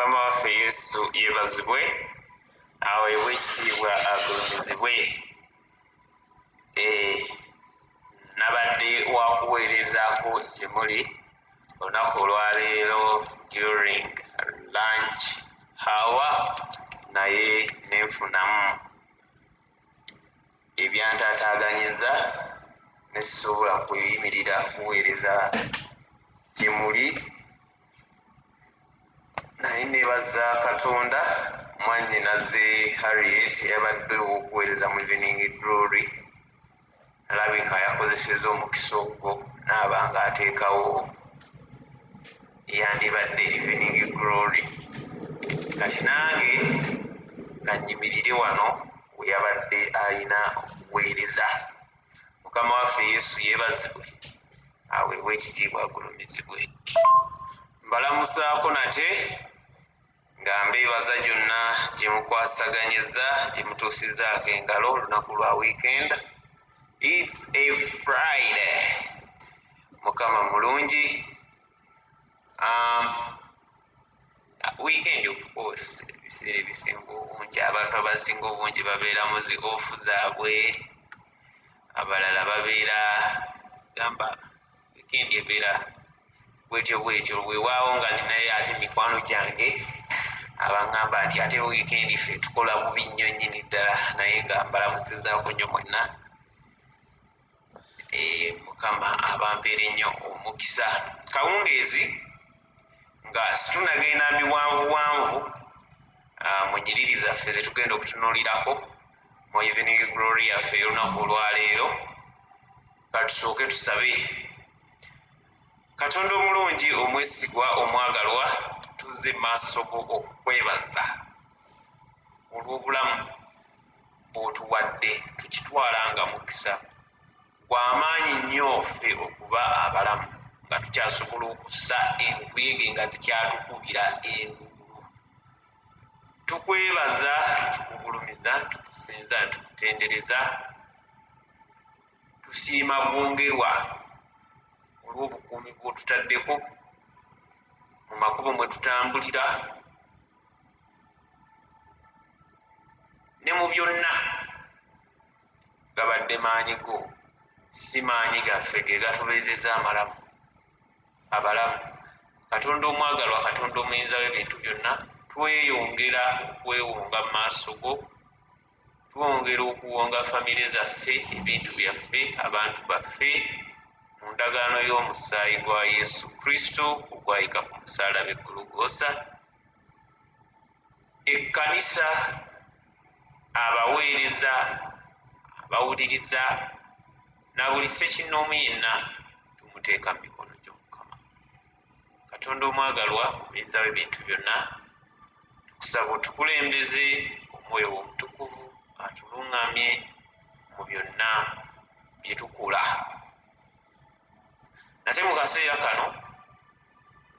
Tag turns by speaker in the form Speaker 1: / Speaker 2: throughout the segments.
Speaker 1: Mukama waffe Yesu yeebazibwe, aweebwe ekitiibwa, agulumizibwe. Nabadde wakuweerezaako gye muli olunaku olwaleero during lunch hour, naye nenfunamu ebyantaataaganyiza nesobola kuyimirira kuweereza gye muli, naye neebaza Katonda. Mwannyinaze Harriet yabadde okuweereza mu Evening Glory, alabika yakozesezza omukisa ogwo n'aba nga ateekawo yandibadde Evening Glory. Kati nange kanyimirire wano we yabadde alina okuweereza. Mukama waffe Yesu yeebazibwe, aweebwe ekitiibwa, agulumizibwe. Mbalamusaako nate nga mbeebaza gyonna gye mukwasaganyiza, gye mutuusizzaako engalo olunaku lwa weekend. It's a Friday. Mukama mulungi. Weekend of course ebiseera ebisinga obungi abantu abasinga obungi babeera mu zi ofu zaabwe, abalala babeera gamba weekend ebeera bwetyo weewaawo nga ninaye ate mikwano gyange abaŋŋamba nti ate weekend ffe tukola bubi nnyo nnyini ddala, naye nga mbalamusizaako nnyo mwenna. Mukama abampeere nnyo omukisa. Kawungeezi nga situnagenda miwanvuwanvu mu nnyiriri zaffe ze tugenda okutunuulirako mu Evening Glory yaffe y'olunaku olwaleero. Katusooke tusabe. Katonda omulungi, omwesigwa, omwagalwa, tuzze maaso go okukwebaza olw'obulamu bw'otuwadde, tukitwala nga mukisa gw'amaanyi nnyo ffe okuba abalamu nga tukyasobola okussa enkuyege nga zikyatukubira engulu. Tukwebaza, tukugulumiza, tukusinza, tukutendereza, tusiima bwongerwa olw'obukuumi bw'otutaddeko mu makubo mwe tutambulira ne mu byonna. Gabadde maanyi go, si maanyi gaffe ge gatubeezezza abalamu. Katonda omwagalwa, Katonda omuyinza w'ebintu byonna, tweyongera okwewonga mu maaso go, twongera okuwonga famire zaffe, ebintu byaffe, abantu baffe, mu ndagaano y'omusaayi gwa Yesu Kristo ogwayika ku musaalaba e Golgotha. Ekkanisa, abaweereza, abawuliriza na buli ssekinnoomu yenna tumuteeka mu mikono gy'Omukama. Katonda omwagalwa, omuyinza w'ebintu byonna, tukusaba otukulembeze, Omwoyo Omutukuvu atuluŋŋamye mu byonna bye tukola. Nate mu kaseera kano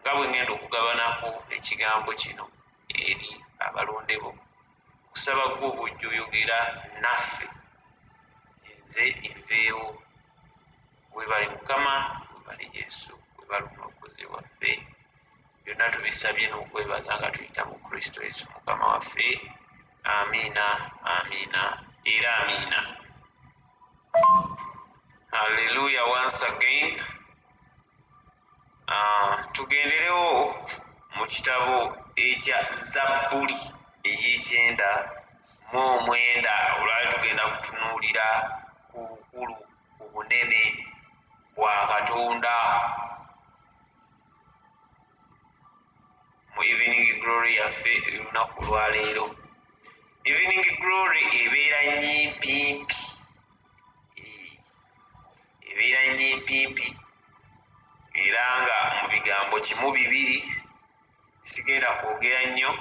Speaker 1: nga bwe ngenda okugabanako ekigambo kino eri abalonde bo, kusaba gwe obw'ojja oyogera naffe, nze nveewo. Webale Mukama, webale Yesu, webale Omulokozi waffe. Byonna tubisabye n'okwebaza nga tuyita mu Kristo Yesu Mukama waffe. Amiina, amiina era amiina. Hallelujah once again. Tugenderewo mu kitabo ekya Zabbuli ey'E9:9. Olwali tugenda kutunuulira ku bukulu, ku bunene bwa Katonda mu Evening Glory yaffe olunaku olwaleero. Evening Glory ebeera nnyimpi era nga mu bigambo kimu bibiri, sigenda kwogera nnyo,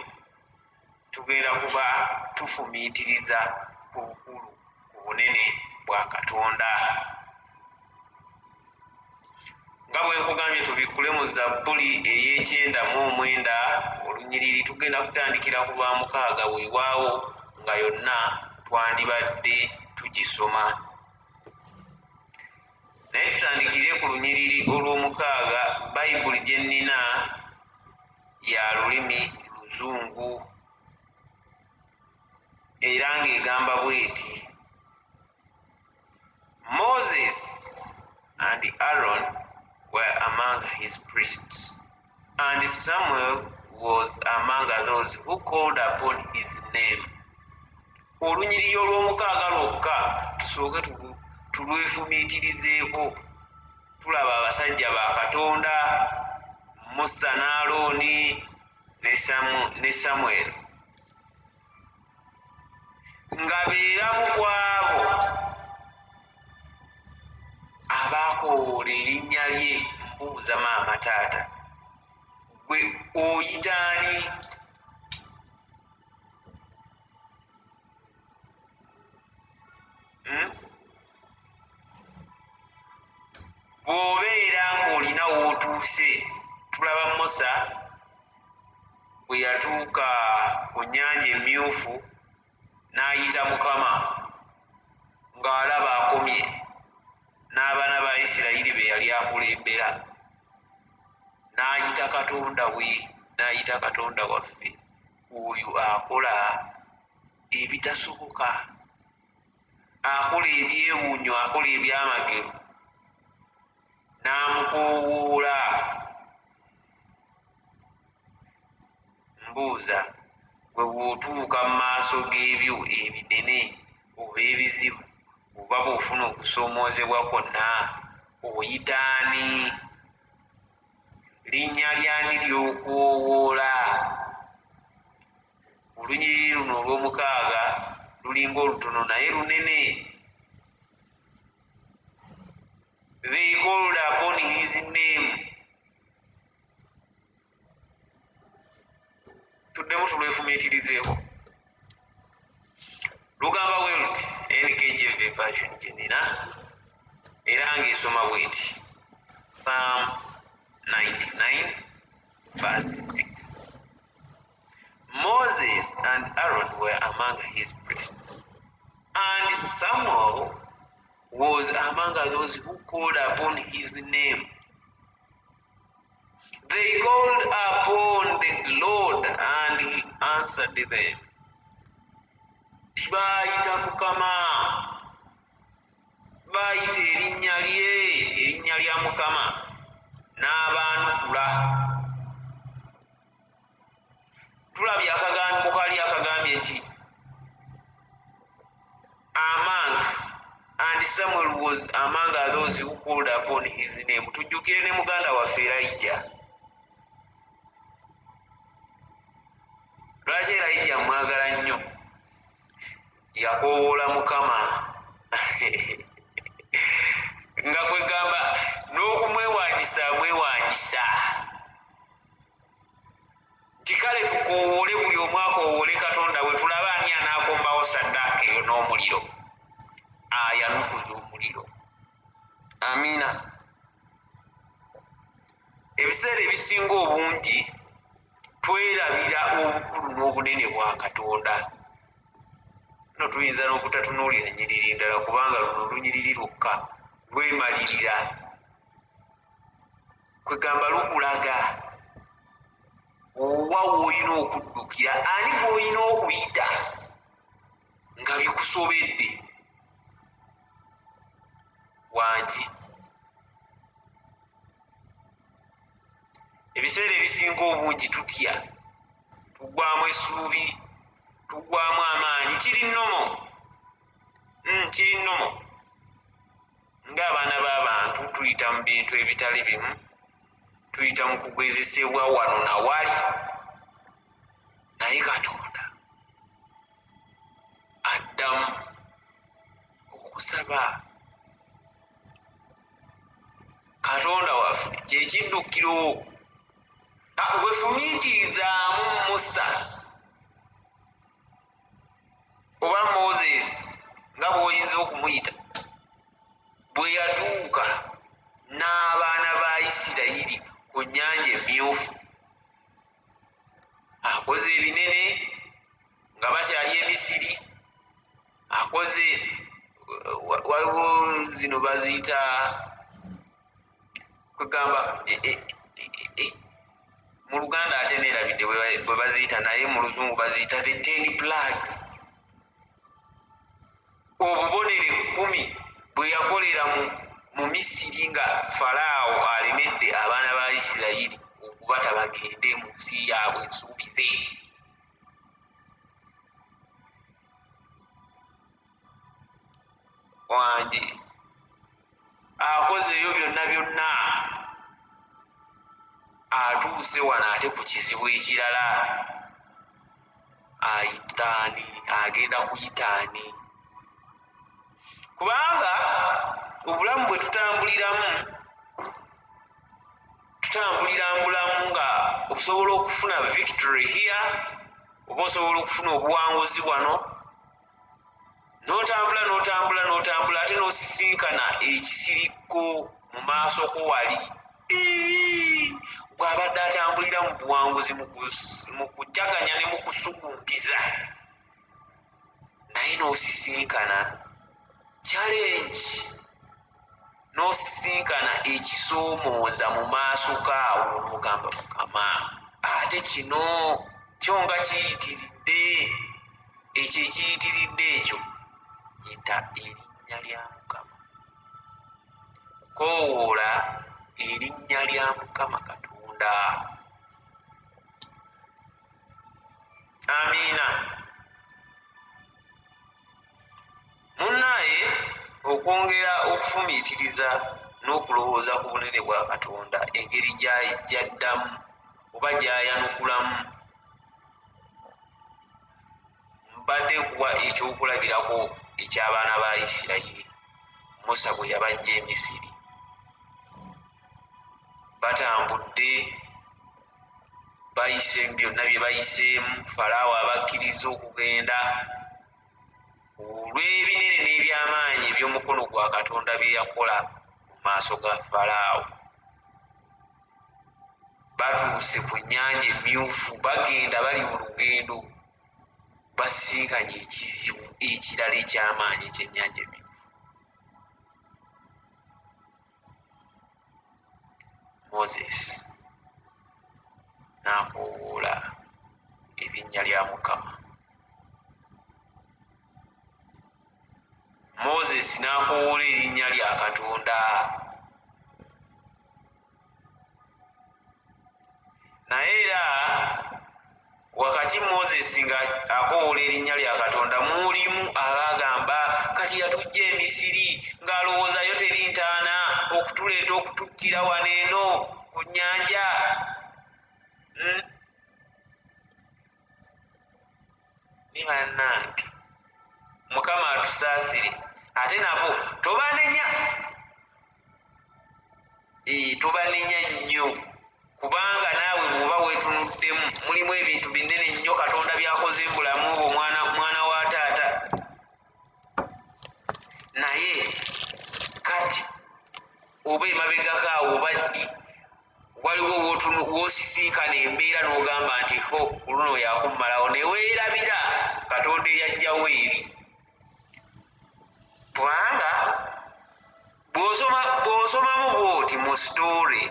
Speaker 1: tugenda kuba tufumiitiriza ku bukulu, ku bunene bwa Katonda. Nga bwe nkugambye tubikkule mu Zabbuli ey'E9:9 olunyiriri, tugenda kutandikira ku lwa 6 weewaawo nga yonna twandibadde tugisoma. Naye tutandikire ku lunyiriri olw'omukaaga. Bayibuli gye nnina ya lulimi Luzungu era ng'egamba bw'eti Moses and Aaron were among his priests, and Samuel was among those who called upon his name. Olunyiriri olw'omukaaga lwokka tusooke tulwefumiitirizeeko tulaba abasajja ba Katonda Musa ne Alooni ne Samweri nga beeramu ku abo abaakowoola erinnya lye. Mbuuza maama taata, gwe oyita ani? Bw'obeera ng'olina w'otuuse, tulaba Musa bwe yatuuka ku nnyanja emyufu n'ayita Mukama ng'alaba akomye n'abaana ba Isirayiri be yali akulembera, n'ayita Katonda we, n'ayita Katonda waffe oyo akola ebitasoboka, akola ebyewuunyo, akola ebyamagero, n'amukoowoola. Mbuuza, gwe bw'otuuka mu maaso g'ebyo ebinene oba ebizibu oba bw'ofuna okusoomoozebwa kwonna, oyita ani? Linnya lyani ly'okoowoola? Olunyiriri luno olw'omukaaga lulinga olutono naye lunene. They called upon his name. Tuddemu tulwefumiitirizeeko. Lugamba bwe luti NKJV version gye nina era ng'esoma bw'eti Psalm 99 verse 6. Moses and Aaron were among his priests, and Samuel was among those who called upon his name. They called upon the Lord and he answered them. Baayita Mukama, baayita erinnya lye, erinnya lya Mukama, n'abaanukula. Tulabye akagambo kali akagambye nti among, and Samuel was among those who called upon his name. Tujjukire ne muganda waffe Elijah. Lwaki Elijah mwagala nnyo? Yakoowoola Mukama nga kwegamba n'okumwewaanyisa amwewaanyisa nti kale tukoowoole, buli omu akoowoole Katonda we, tulabe ani anaakombawo saddaaka eyo n'omuliro. Ayanukuza omuliro. Amiina. Ebiseera ebisinga obungi twerabira obukulu n'obunene bwa Katonda. No tuyinza n'obutatunuulira nnyiriri ndala kubanga luno lunyiriri lwokka lwemalirira. Kwegamba lukulaga owa w'olina okuddukira, ani gw'olina okuyita nga bikusobedde. Wangi ebiseera ebisinga obungi tutya, tuggwaamu essuubi, tuggwaamu amaanyi. Kiri nnomo, kiri nnomo. Ng'abaana b'abantu tuyita mu bintu ebitali bimu, tuyita mu kugezesebwa wano na wali, naye Katonda addamu okusaba. Katonda waffe kye kiddukiro. Gwe fumiitirizaamu Musa oba Moses nga bw'oyinza okumuyita bwe yatuuka n'abaana ba Isirayiri ku nnyanja emyufu. Akoze ebinene nga bakyali e Misiri, akoze waliwo zino baziyita kwegamba mu Luganda ate neerabidde bwe baziyita, naye mu Luzungu baziyita the 10 plagues. Obubonero 10 bwe yakolera mu Misiri nga Falaawo alemedde abaana ba Isirayiri okubata bagende mu nsi yaabwe ensuubize. Wange akozeeyo byonna byonna, atuuse wano ate ku kizibu ekirala ayitaani, agenda kuyitaani. Kubanga obulamu bwe tutambuliramu, tutambulira mbulamu nga osobola okufuna victory here oba osobola okufuna obuwanguzi wano, n'otambula n'otambula n'otambula ate n'osisinkana ekisirikko mu maaso ko wali gw'abadde atambulira mu buwanguzi mu kujaganya ne mu kusugumbiza, naye n'osisinkana challenge, n'osisinkana ekisoomooza mu maaso kaawo n'ogamba Mukama ate kino kyo nga kiyitiridde. Ekyo ekiyitiridde ekyo yita erinnya lya Mukama, koowoola erinnya lya Mukama Katonda. Amiina. Munnaaye okwongera okufumiitiriza n'okulowooza ku bunene bwa Katonda, engeri gy'addamu oba gy'ayanukulamu, mbadde kuwa ekyokulabirako eky'abaana ba Isirayiri Musa bwe yabajja e Misiri. Batambudde bayise byonna bye bayiseemu, Falaawo abakkiriza okugenda olw'ebinene n'ebyamaanyi eby'omukono gwa Katonda bye yakola mu maaso ga Falaawo. Batuuse ku Nnyanja Emyufu, bagenda bali mu lugendo, basinkanye ekizibu ekirala eky'amaanyi ekyennyanja Emyufu. Moses n'akoowoola erinnya lya Mukama. Moses n'akoowoola erinnya lya Katonda. Naye era wakati Moses nga akoowoola erinnya lya Katonda, mulimu abagamba kati yatujja e Misiri ng'alowoozayo teri ntaana okutuleeta okutukkira wano eno ku nnyanja. Ni bannange, Mukama atusaasire, ate nabo tobanenya. Tobanenya nnyo, kubanga naawe bw'oba weetunuddemu mulimu ebintu binene nnyo Katonda by'akoze mu bulamu bwo, mwana wa taata. Naye kati oba emabegako awo oba ddi waliwo w'osisinkana embeera n'ogamba nti ho ku luno yakummalawo, ne weerabira Katonda eyajjawo eri. Kubanga bw'osomamu bw'oti mu sitoore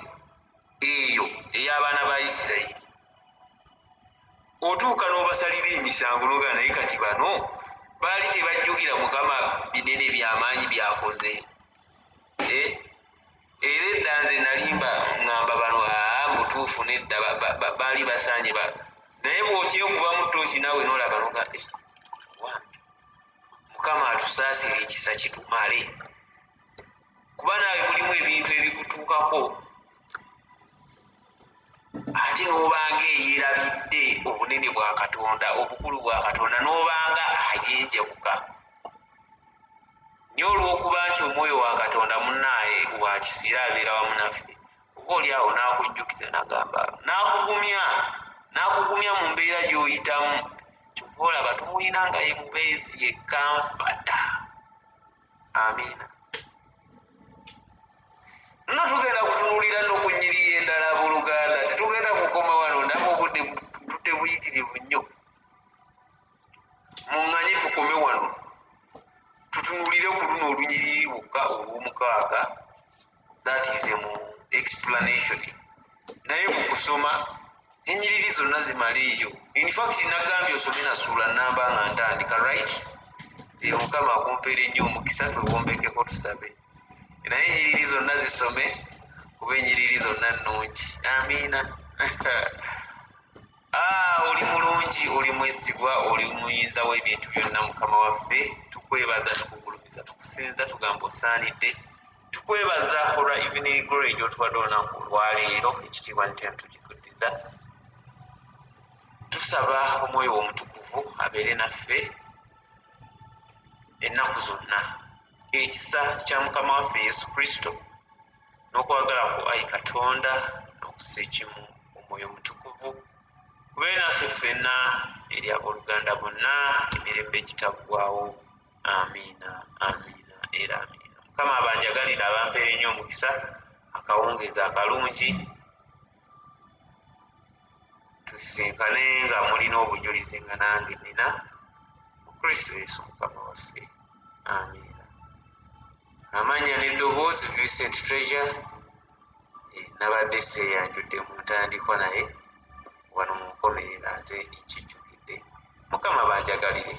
Speaker 1: eyo ey'abaana ba Isirayiri, otuuka n'obasalira emisango n'ogamba naye kati bano baali tebajjukira Mukama binene by'amaanyi byakoze. Era edda nze nalimba ŋŋamba bano mutuufu nedda baali basaanye naye bw'okyekubamu ttooki naawe n'olaba noga wange Mukama atusaasire ekisa kitumale. Kuba naawe mulimu ebintu ebikutuukako ate n'obanga eyeerabidde obunene bwa Katonda, obukulu bwa Katonda, n'obanga ayenjabuka. Naye olw'okuba nti omwoyo wa Katonda munnaaye wa kisiira abeera wamu naffe, oba oli awo n'akujjukiza n'agamba n'akugumya mu mbeera gy'oyitamu, kyova olaba tumulina nga ye mubeezi, ye kamfata. Amiina. Nno tugenda kutunuulira n'okunyirira endala abooluganda, tetugenda kukoma wano, nabo obudde tutte buyitirivu nnyo. Muŋŋanye tukome wano, tutunuulire ku luno olunyiriri bwokka olw'omukaaga, that is mu explanation. Naye mu kusoma enyiriri zonna zimaleeyo. Infact nagambye osome na ssuula nnamba nga ntandika right. Mukama akumpeera ennyo omukisa, twewombekeko tusabe. Naye enyiriri zonna zisome kuba enyiriri zonna nnungi. Amiina. Oli mulungi, oli mwesigwa, oli muyinza w'ebintu byonna Mukama waffe. Tukwebaza, tukugulumiza, tukusinza, tugamba osaanidde. Tukwebaza olwa evening glory gy'otuwadde olunaku olwaleero, ekitiibwa ntya tugikuddiza. Tusaba omwoyo omutukuvu abeere naffe ennaku zonna. Ekisa kya Mukama waffe Yesu Kristo n'okwagala ku Ayi Katonda n'okussa ekimu omwoyo omutukuvu kubeere naffe ffenna eri abooluganda bonna emirembe egitaggwaawo. Amiina, amiina era amiina. Mukama abanjagalira, abampeera ennyo omukisa, akawungeezi akalungi. Tusinkane nga mulina obujulizi nga nange nina mu Kristo Yesu Mukama waffe. Amiina. Amanya n'eddoboozi Vincent Treasure, nabadde seeyanjudde mu ntandikwa naye wano mu nkomerera nze nkijjukidde. Mukama banjagalire.